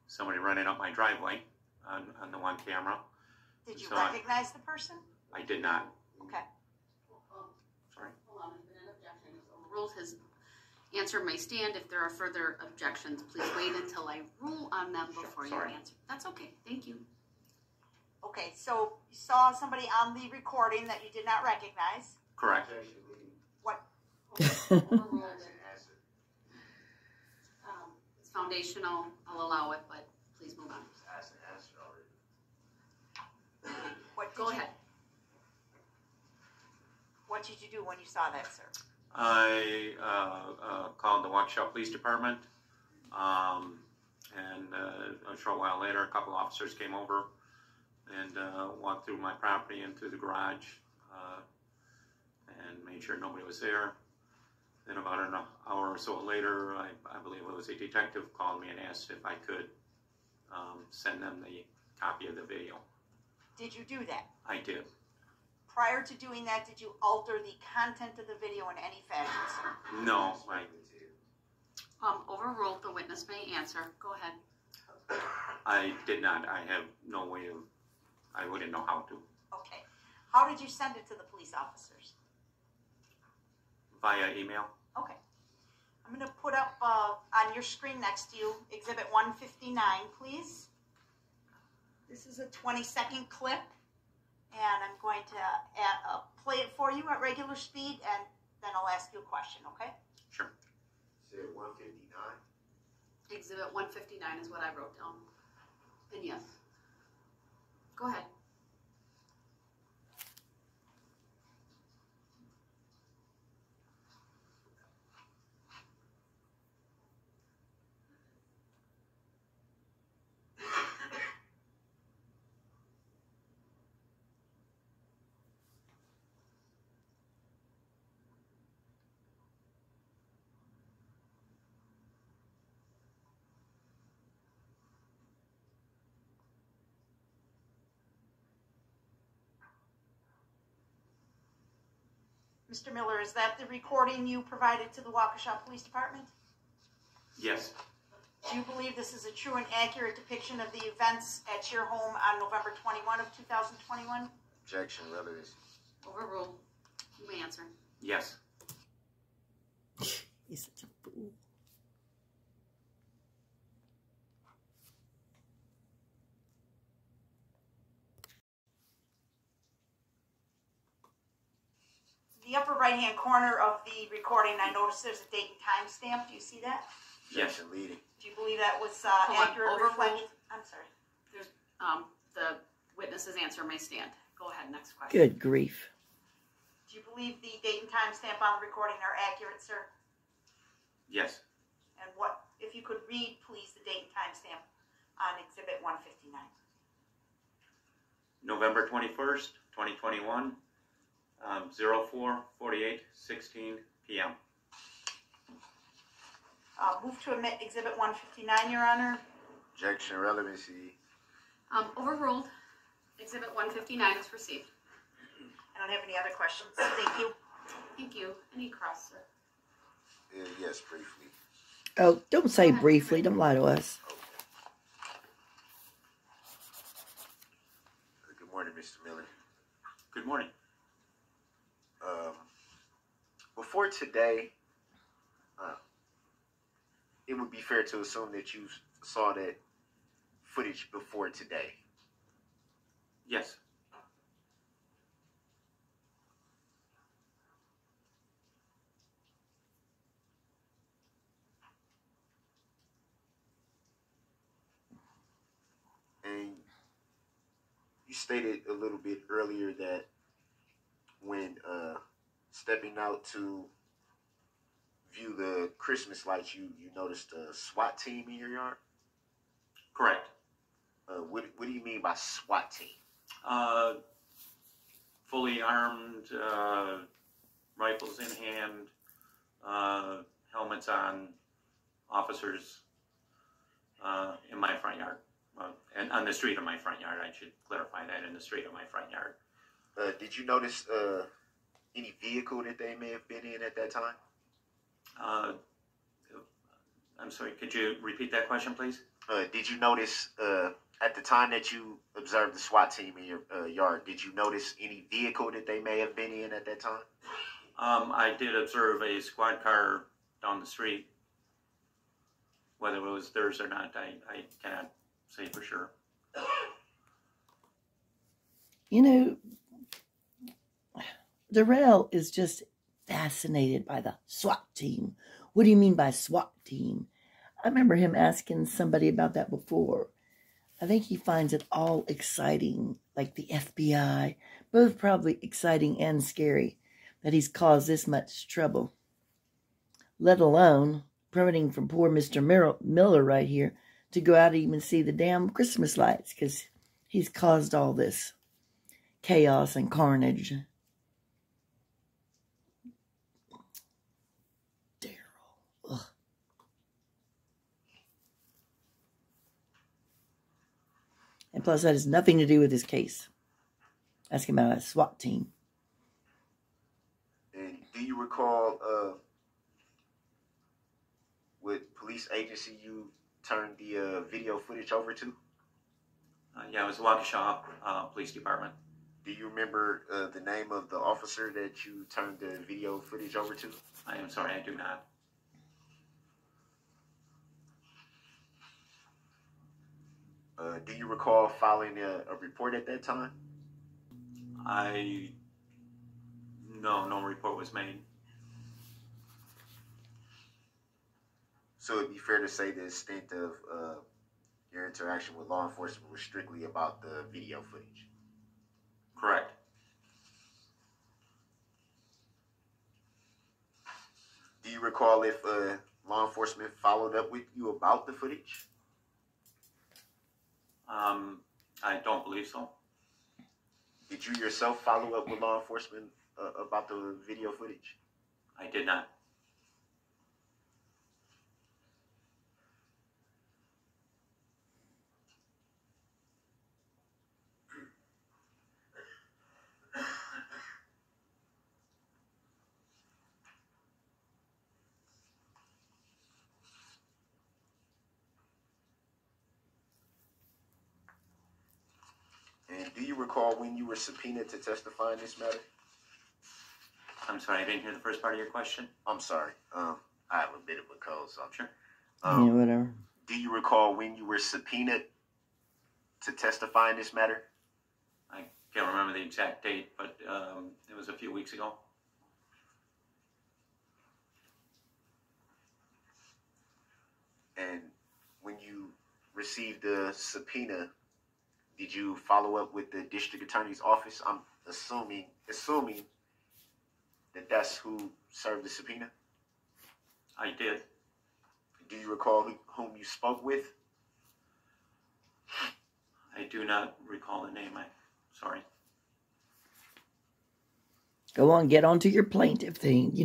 somebody running up my driveway on the one camera. Did you So recognize the person? I did not. Okay. Sorry. Hold on, there's been an objection. Overruled. His answer may stand. If there are further objections, please wait until I rule on them before you Sorry. answer. That's okay. Thank you. Okay, so you saw somebody on the recording that you did not recognize. Correct. What? Overruled. It's foundational. I'll allow it, but please move on. What did Go you, ahead. What did you do when you saw that, sir? I called the Waukesha Police Department, and a short while later, a couple officers came over and walked through my property and through the garage and made sure nobody was there. Then about an hour or so later, I believe it was a detective called me and asked if I could send them the copy of the video. Did you do that? I did. Prior to doing that, did you alter the content of the video in any fashion, sir? No, Overruled. The witness may answer. Go ahead. I did not. I have no way of, I wouldn't know how to. Okay. How did you send it to the police officers? Via email. Okay. I'm going to put up on your screen next to you Exhibit 159, please. This is a 20-second clip, and I'm going to play it for you at regular speed, and then I'll ask you a question, okay? Sure. Say 159. Exhibit 159 is what I wrote down. And yes. Go ahead. Mr. Miller, is that the recording you provided to the Waukesha Police Department? Yes. Do Do you believe this is a true and accurate depiction of the events at your home on November 21 of 2021? Objection, relevancy. Overruled. You may answer. Yes. He's such a fool. The upper right-hand corner of the recording, I noticed there's a date and time stamp. Do you see that? Yes. Objection, leading. Do you believe that was Hold on, accurate overruled. reflection? I'm sorry. There's the witness's answer may stand. Go ahead. Next question. Good grief. Do you believe the date and time stamp on the recording are accurate, sir? Yes. And what, if you could read, please, the date and time stamp on Exhibit 159. November 21st, 2021, 04:48:16 p.m. Move to admit Exhibit 159, Your Honor. Objection, relevancy. Overruled. Exhibit 159 is received. I don't have any other questions. Thank you. Thank you. Any cross, sir? Yes, briefly. Oh, don't say briefly. Don't lie to us. Good morning, Mr. Miller. Good morning. Before today, it would be fair to assume that you saw that footage before today. Yes. And you stated a little bit earlier that when stepping out to view the Christmas lights, you noticed a SWAT team in your yard? Correct. What do you mean by SWAT team? Fully armed, rifles in hand, helmets on, officers in my front yard. And on the street of my front yard, I should clarify that, in the street of my front yard. Did you notice any vehicle that they may have been in at that time? I'm sorry, could you repeat that question, please? Did you notice at the time that you observed the SWAT team in your yard, did you notice any vehicle that they may have been in at that time? I did observe a squad car down the street. Whether it was theirs or not, I cannot say for sure. You know, Darrell is just fascinated by the SWAT team. What do you mean by SWAT team? I remember him asking somebody about that before. I think he finds it all exciting, like the FBI, both probably exciting and scary, that he's caused this much trouble. Let alone preventing from poor Mr. Miller right here to go out and even see the damn Christmas lights, because he's caused all this chaos and carnage. Ugh. And plus, that has nothing to do with his case. Ask him about a SWAT team. And do you recall what police agency you turned the video footage over to? Yeah, it was Waukesha Police Department. Do you remember the name of the officer that you turned the video footage over to? I am sorry, I do not. Do you recall filing a report at that time? No report was made. So it'd be fair to say the extent of your interaction with law enforcement was strictly about the video footage? Correct. Do you recall if law enforcement followed up with you about the footage? I don't believe so. Did you yourself follow up with law enforcement about the video footage? I did not. recall when you were subpoenaed to testify in this matter? I'm sorry, I didn't hear the first part of your question. I'm sorry. I have a bit of a cold, so I'm Sure. Yeah, whatever. Do you recall when you were subpoenaed to testify in this matter? I can't remember the exact date, but it was a few weeks ago. And when you received the subpoena, did you follow up with the district attorney's office? I'm assuming that that's who served the subpoena. I did. Do you recall whom you spoke with? I do not recall the name. I'm sorry. Go on, get on to your plaintiff thing. You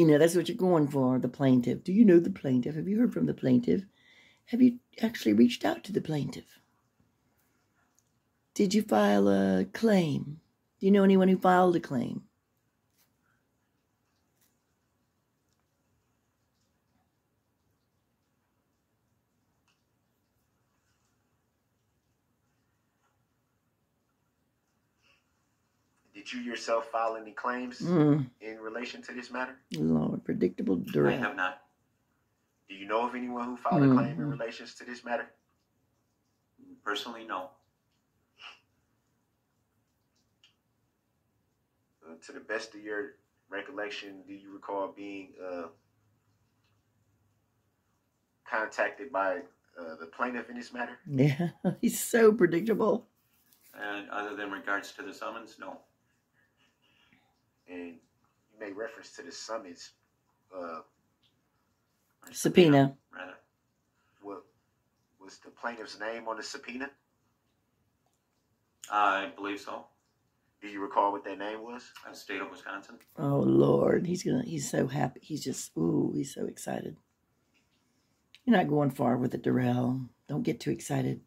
know that's what you're going for, the plaintiff. Do you know the plaintiff? Have you heard from the plaintiff? Have you actually reached out to the plaintiff? Did you file a claim? Do you know anyone who filed a claim? Did you yourself file any claims in relation to this matter? Lord, predictable Darrell. I have not. Do you know of anyone who filed a claim in relation to this matter? Personally, no. To the best of your recollection, do you recall being contacted by the plaintiff in this matter? Yeah, he's so predictable. And other than regards to the summons, no. And you made reference to the summons. Subpoena. Rather. What was the plaintiff's name on the subpoena? I believe so. Do you recall what that name was? State of Wisconsin. Oh Lord, he's so happy. He's so excited. You're not going far with it, Darrell. Don't get too excited.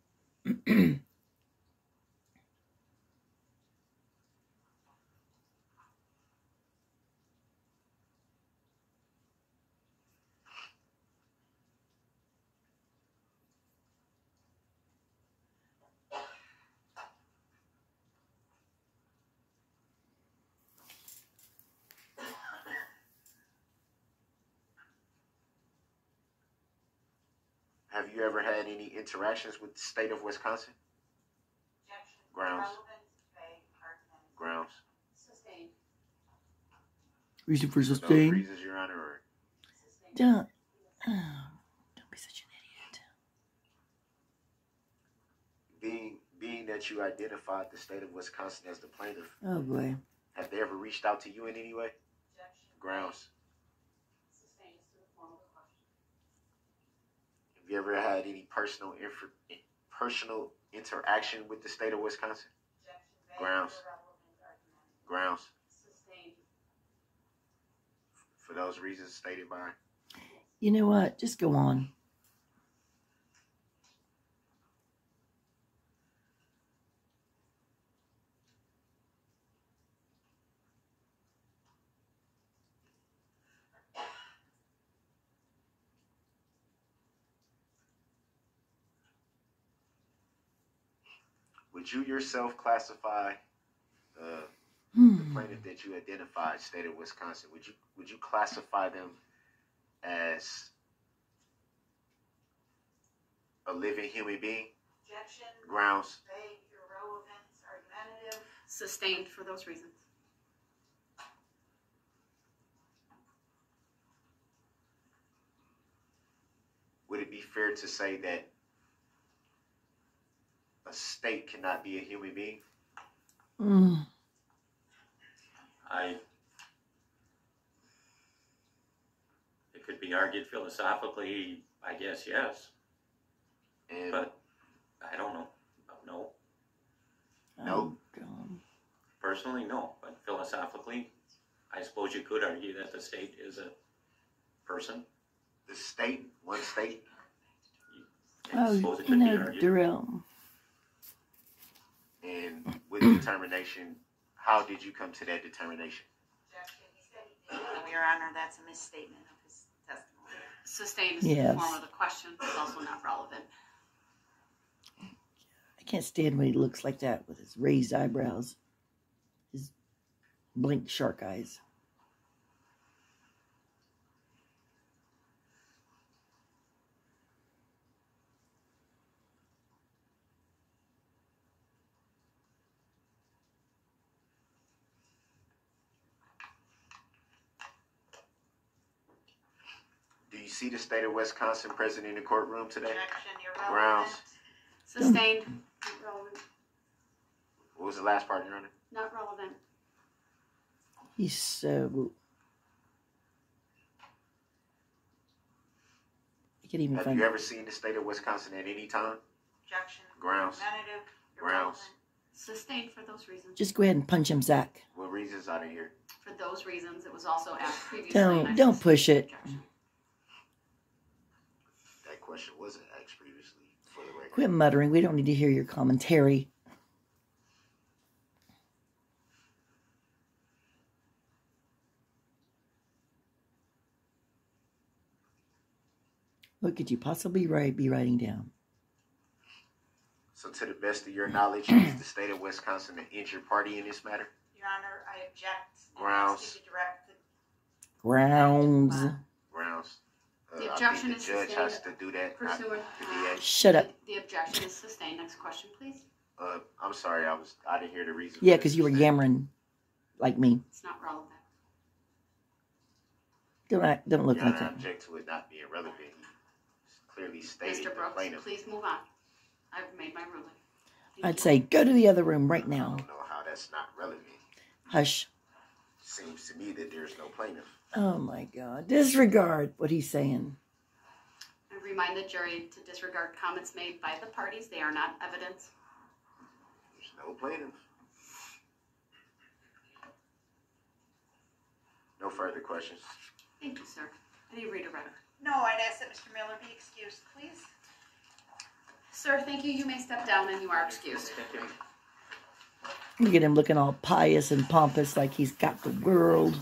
Have you ever had any interactions with the state of Wisconsin? Grounds. Grounds. Sustained. Reason for Those sustain. reasons, Your Honor, or Don't be such an idiot. being that you identified the state of Wisconsin as the plaintiff, Oh boy. have they ever reached out to you in any way? Grounds. Sustained to the form of the question. Have you ever had any personal interaction with the state of Wisconsin? Grounds. Grounds. Sustained. For those reasons stated by. You know what? Just go on. Would you yourself classify the plaintiff that you identified, state of Wisconsin? Would you classify them as a living human being? Objection. Grounds. Vague, irrelevant, argumentative. Sustained for those reasons. Would it be fair to say that a state cannot be a human being? It could be argued philosophically, I guess, yes. But I don't know. No. No. God. Personally, no. But philosophically, I suppose you could argue that the state is a person. The state, one state. I suppose it You could be know, argued. Darrell. And with determination, how did you come to that determination? Objection. He said he did. Your Honor, that's a misstatement of his testimony. Sustained is Yes. the form of the question, but also not relevant. can't stand when he looks like that with his raised eyebrows, his blinked shark eyes. Do you see the state of Wisconsin present in the courtroom today? Objection, irrelevant. Grounds. Sustained. Not relevant. What was the last part, Your Honor? Not relevant. He's so... I can't even Have find you ever seen the state of Wisconsin at any time? Objection. Grounds. Argumentative. Grounds. Irrelevant. Sustained for those reasons. Just go ahead and punch him, Zach. What reasons are there here? For those reasons, it was also asked previously. and I Don't push it. objection. That question wasn't asked previously, for the record. Quit muttering. We don't need to hear your commentary. What could you possibly be writing down? So to the best of your knowledge, is the state of Wisconsin an injured party in this matter? Your Honor, I object. And Grounds. ask you to direct the Grounds. Grounds. The I objection think is the judge sustained. has to do that, not Pursuant. the DA. Shut up. The objection is sustained. Next question, please. I'm sorry, I didn't hear the reason. Yeah, for because this you were mistake. yammering like me. It's not relevant. Don't look Your like Honor, I that. object to it not being relevant. It's clearly stated Mr. the Brooks, plaintiff. please move on. I've made my ruling. Thank I'd you. say go to the other room right I now. don't know how that's not relevant. Hush. Seems to me that there's no plaintiff. Oh my God. Disregard what he's saying. I remind the jury to disregard comments made by the parties. They are not evidence. There's no plaintiff. No further questions. Thank you, sir. Any redirect? No, I'd ask that Mr. Miller be excused, please. Sir, thank you. You may step down and you are excused. Thank you. Look at him looking all pious and pompous like he's got the world.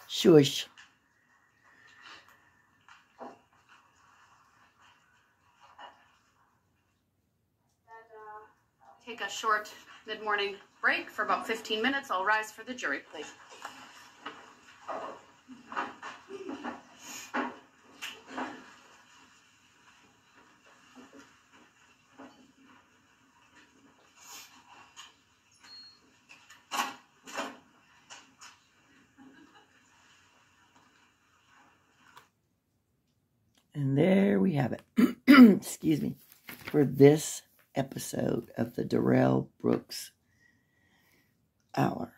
Shush. Take a short mid-morning break for about 15 minutes. I'll rise for the jury, please. And there we have it. Excuse me. For this episode of the Darrell Brooks Hour.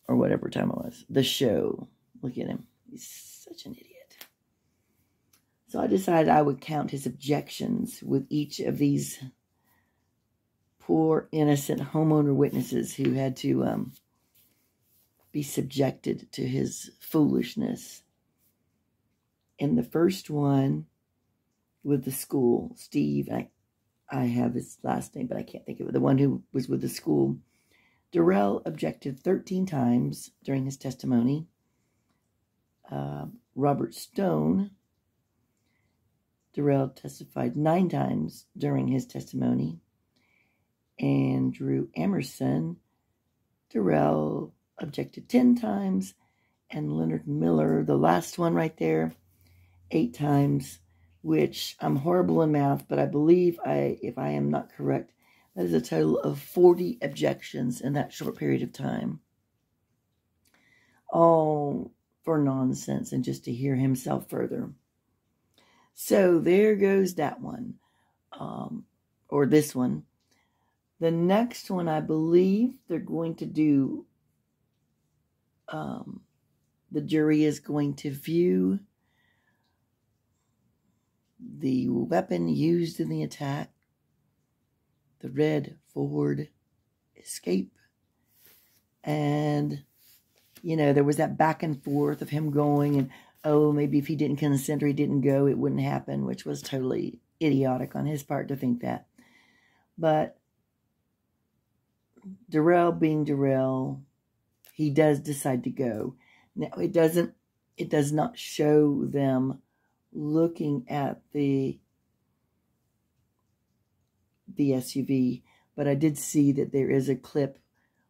Or whatever time it was. The show. Look at him. He's such an idiot. So I decided I would count his objections with each of these poor, innocent homeowner witnesses who had to be subjected to his foolishness. And the first one with the school, Steve, I have his last name, but I can't think of it. The one who was with the school. Darrell objected 13 times during his testimony. Robert Stone, Darrell testified 9 times during his testimony. Andrew Amerson, Darrell objected 10 times. And Leonard Miller, the last one right there, 8 times, which I'm horrible in math, but I believe if I am not correct, that is a total of 40 objections in that short period of time. All for nonsense and just to hear himself further. So there goes that one, or this one. The next one, I believe they're going to do, the jury is going to view the weapon used in the attack, the red Ford Escape, and, you know, there was that back and forth of him going and, oh, maybe if he didn't consent or he didn't go, it wouldn't happen, which was totally idiotic on his part to think that. But Darrell being Darrell, he does decide to go. Now, it does not show them looking at the the SUV, but I did see that there is a clip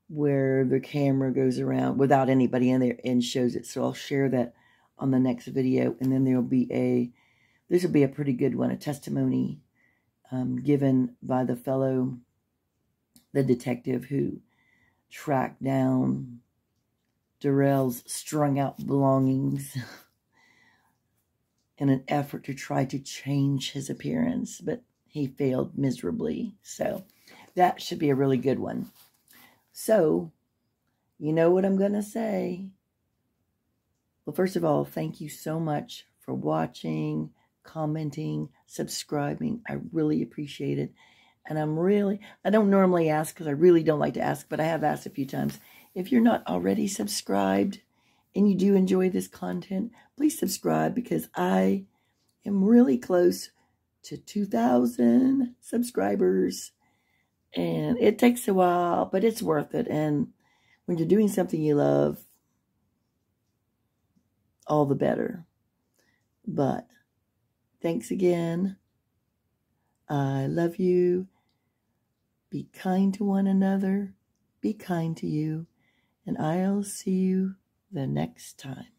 where the camera goes around without anybody in there and shows it. So I'll share that on the next video. And then this will be a pretty good one, a testimony given by the detective who tracked down Darrell's strung out belongings in an effort to try to change his appearance, but he failed miserably. So that should be a really good one. So, you know what I'm going to say. Well, first of all, thank you so much for watching, commenting, subscribing. I really appreciate it. And I don't normally ask because I really don't like to ask, but I have asked a few times. If you're not already subscribed and you do enjoy this content, please subscribe because I am really close to 2,000 subscribers. And it takes a while, but it's worth it. And when you're doing something you love, all the better. But thanks again. I love you. Be kind to one another. Be kind to you. And I'll see you the next time.